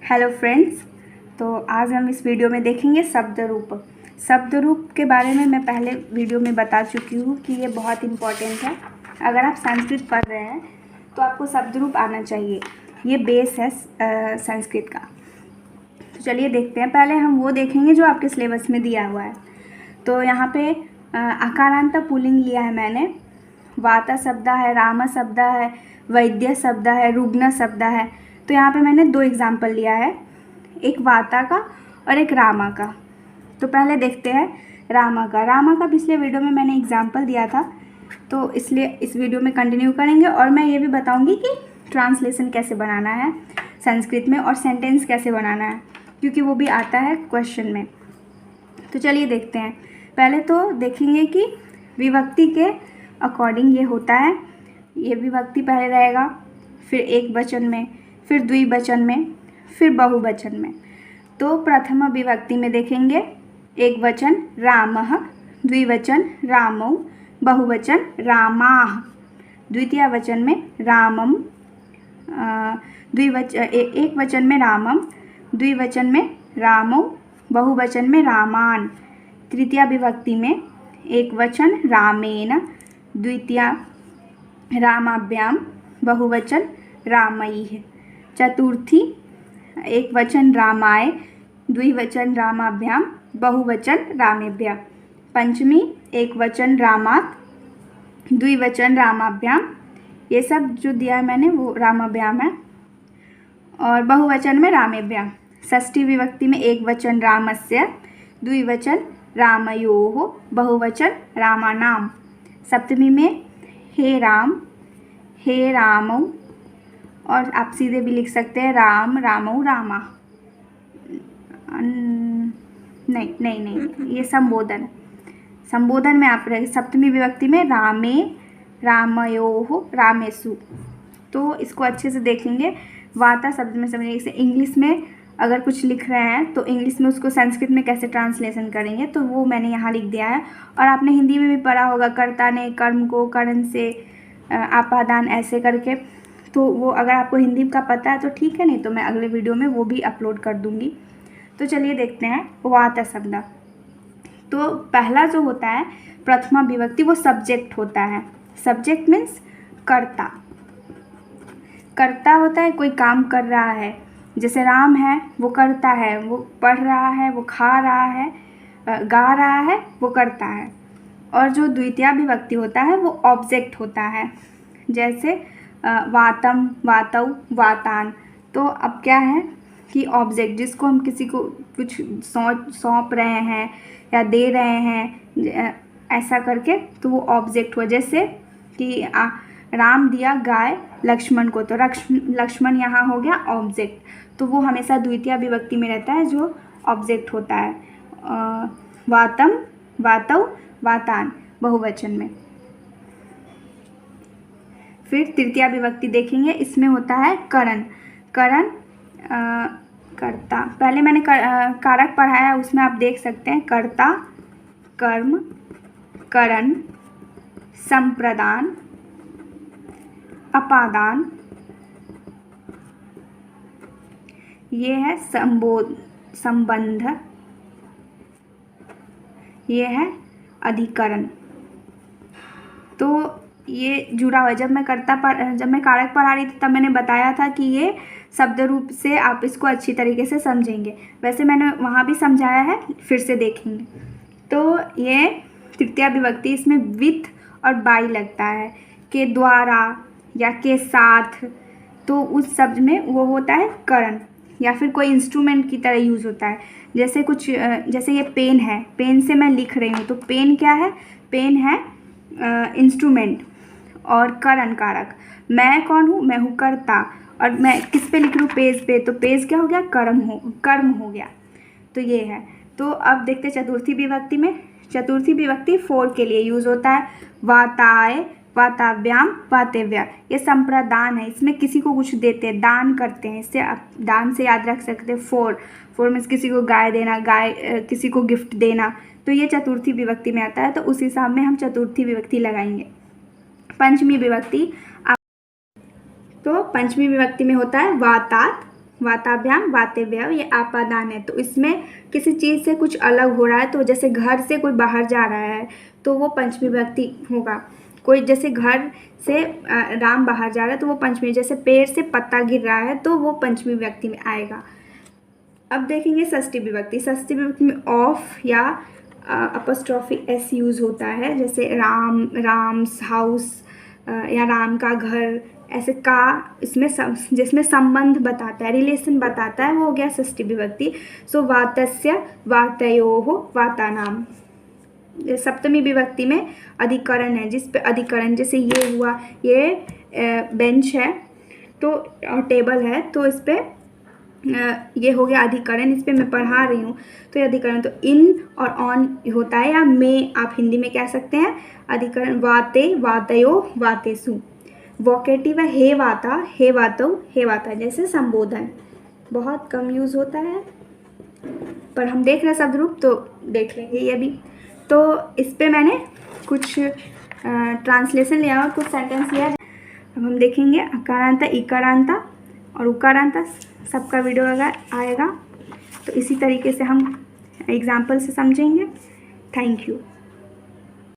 Hello friends. तो आज हम इस वीडियो में देखेंगे शब्द रूप। शब्द रूप के बारे में मैं पहले वीडियो में बता चुकी हूँ कि ये बहुत इम्पॉर्टेंट है। अगर आप संस्कृत पढ़ रहे हैं तो आपको शब्द रूप आना चाहिए, ये बेस है संस्कृत का। तो चलिए देखते हैं। पहले हम वो देखेंगे जो आपके सिलेबस में दिया हुआ है। तो यहाँ पे आकारांत पुल्लिंग लिया है मैंने। वाता शब्द है, राम शब्द है, वैद्य शब्द है, रुग्ण शब्द है। तो यहाँ पे मैंने 2 एग्जाम्पल लिया है, एक वाता का और एक रामा का। तो पहले देखते हैं रामा का। रामा का पिछले वीडियो में मैंने एग्जाम्पल दिया था, तो इसलिए इस वीडियो में कंटिन्यू करेंगे और मैं ये भी बताऊंगी कि ट्रांसलेशन कैसे बनाना है संस्कृत में और सेंटेंस कैसे बनाना है, क्योंकि वो भी आता है क्वेश्चन में। तो चलिए देखते हैं। पहले तो देखेंगे कि विभक्ति के अकॉर्डिंग ये होता है। ये विभक्ति पहले रहेगा, फिर एक वचन में, फिर द्विवचन में, फिर बहुवचन में। तो प्रथम विभक्ति में देखेंगे एक वचन रामः, द्विवचन रामौ, बहुवचन रामाः। द्वितीय वचन में रामम, एक वचन में रामम, द्विवचन में रामौ, बहुवचन में रामान। तृतीय विभक्ति में एक वचन रामेन, द्वितीय रामाभ्याम, बहुवचन रामैः। चतुर्थी एक वचन रामाय, द्विवचन रामाभ्याम, बहुवचन रामेभ्यः। पंचमी एक वचन रामात्, द्विवचन रामाभ्याम। ये सब जो दिया है मैंने वो रामाभ्याम है, और बहुवचन में रामेभ्यः। षष्ठी विभक्ति में एक वचन रामस्य, द्विवचन रामयोः, बहुवचन रामानाम। सप्तमी में हे राम, हे रामौ, और आप सीधे भी लिख सकते हैं राम, रामौ, रामा। नहीं, ये संबोधन। संबोधन में आप रहे सप्तमी विभक्ति में रामे, रामयोः, रामेषु। तो इसको अच्छे से देखेंगे। वाता शब्द में समझिए, जैसे इंग्लिश में अगर कुछ लिख रहे हैं तो इंग्लिश में उसको संस्कृत में कैसे ट्रांसलेशन करेंगे, तो वो मैंने यहाँ लिख दिया है। और आपने हिंदी में भी पढ़ा होगा, कर्ता ने कर्म को करण से आपादान ऐसे करके। तो वो अगर आपको हिंदी का पता है तो ठीक है, नहीं तो मैं अगले वीडियो में वो भी अपलोड कर दूँगी। तो चलिए देखते हैं वाता शब्द। तो पहला जो होता है प्रथमा विभक्ति, वो सब्जेक्ट होता है। सब्जेक्ट मीन्स कर्ता। कर्ता होता है, कोई काम कर रहा है। जैसे राम है वो करता है, वो पढ़ रहा है, वो खा रहा है, गा रहा है, वो करता है। और जो द्वितीय विभक्ति होता है वो ऑब्जेक्ट होता है। जैसे वातम, वातौ, वातान। तो अब क्या है कि ऑब्जेक्ट जिसको हम किसी को कुछ सौंप रहे हैं या दे रहे हैं ऐसा करके, तो वो ऑब्जेक्ट हुआ। जैसे कि राम दिया गाय लक्ष्मण को, तो लक्ष्मण यहाँ हो गया ऑब्जेक्ट। तो वो हमेशा द्वितीय विभक्ति में रहता है जो ऑब्जेक्ट होता है। वातम, वातौ, वातान, बहुवचन में। फिर तृतीय विभक्ति देखेंगे, इसमें होता है करण। करण कर्ता। पहले मैंने कारक पढ़ाया, उसमें आप देख सकते हैं कर्ता, कर्म, करण, संप्रदान, अपादान, ये है संबंध, ये है अधिकरण। तो ये जुड़ा हुआ है। जब मैं कारक पढ़ा रही थी तब मैंने बताया था कि ये शब्द रूप से आप इसको अच्छी तरीके से समझेंगे। वैसे मैंने वहाँ भी समझाया है, फिर से देखेंगे। तो ये तृतीय विभक्ति, इसमें विथ और बाई लगता है, के द्वारा या के साथ। तो उस शब्द में वो होता है करण, या फिर कोई इंस्ट्रूमेंट की तरह यूज़ होता है। जैसे जैसे ये पेन है, पेन से मैं लिख रही हूँ, तो पेन क्या है? पेन है इंस्ट्रूमेंट। और करण कारक, मैं कौन हूँ? मैं हूँ कर्ता। और मैं किस पे लिख रही हूँ? पेज पे। तो पेज क्या हो गया? कर्म हो गया। तो ये है। तो अब देखते हैं चतुर्थी विभक्ति में। चतुर्थी विभक्ति फोर के लिए यूज़ होता है। वाताय, वाताभ्याम, वातेव्या। ये संप्रदान है, इसमें किसी को कुछ देते हैं, दान करते हैं। इससे आप दान से याद रख सकते हैं फोर मीन्स किसी को गाय देना, किसी को गिफ्ट देना। तो ये चतुर्थी विभक्ति में आता है, तो उस हिसाब में हम चतुर्थी विभक्ति लगाएंगे। पंचमी विभक्ति, तो पंचमी विभक्ति में होता है वातात, वाताभ्याम वातेव्यव ये आपादान है। तो इसमें किसी चीज़ से कुछ अलग हो रहा है, तो जैसे घर से कोई बाहर जा रहा है तो वो पंचमी विभक्ति होगा। कोई जैसे घर से राम बाहर जा रहा है तो वो पंचमी, जैसे पेड़ से पत्ता गिर रहा है तो वो पंचमी विभक्ति में आएगा। अब देखेंगे षष्ठी विभक्ति। षष्ठी विभक्ति में ऑफ या अपॉस्ट्रोफी एस यूज़ होता है, जैसे राम, राम्स हाउस या राम का घर, ऐसे का इसमें जिसमें संबंध बताता है, रिलेशन बताता है, वो हो गया षष्ठी विभक्ति। सो वातस्य वातयोः वातानाम। सप्तमी विभक्ति में अधिकरण है, जिस पे अधिकरण, जैसे ये हुआ, ये बेंच है तो टेबल है, तो इस पे ये हो गया अधिकरण, इस पे मैं पढ़ा रही हूँ तो ये अधिकरण। तो इन और ऑन होता है, या में आप हिंदी में कह सकते हैं अधिकरण। वाते वातयो वातेषु। वोकेटिव है हे वाता हे वातो हे वाता, जैसे संबोधन बहुत कम यूज़ होता है, पर हम देख रहे हैं शब्द रूप तो देख लेंगे ये भी। तो इस पे मैंने कुछ ट्रांसलेशन लिया और कुछ सेंटेंस लिया। अब हम देखेंगे अकारांता, इकारांता और उकारांता, सबका वीडियो आएगा, तो इसी तरीके से हम एग्जाम्पल से समझेंगे। Thank you.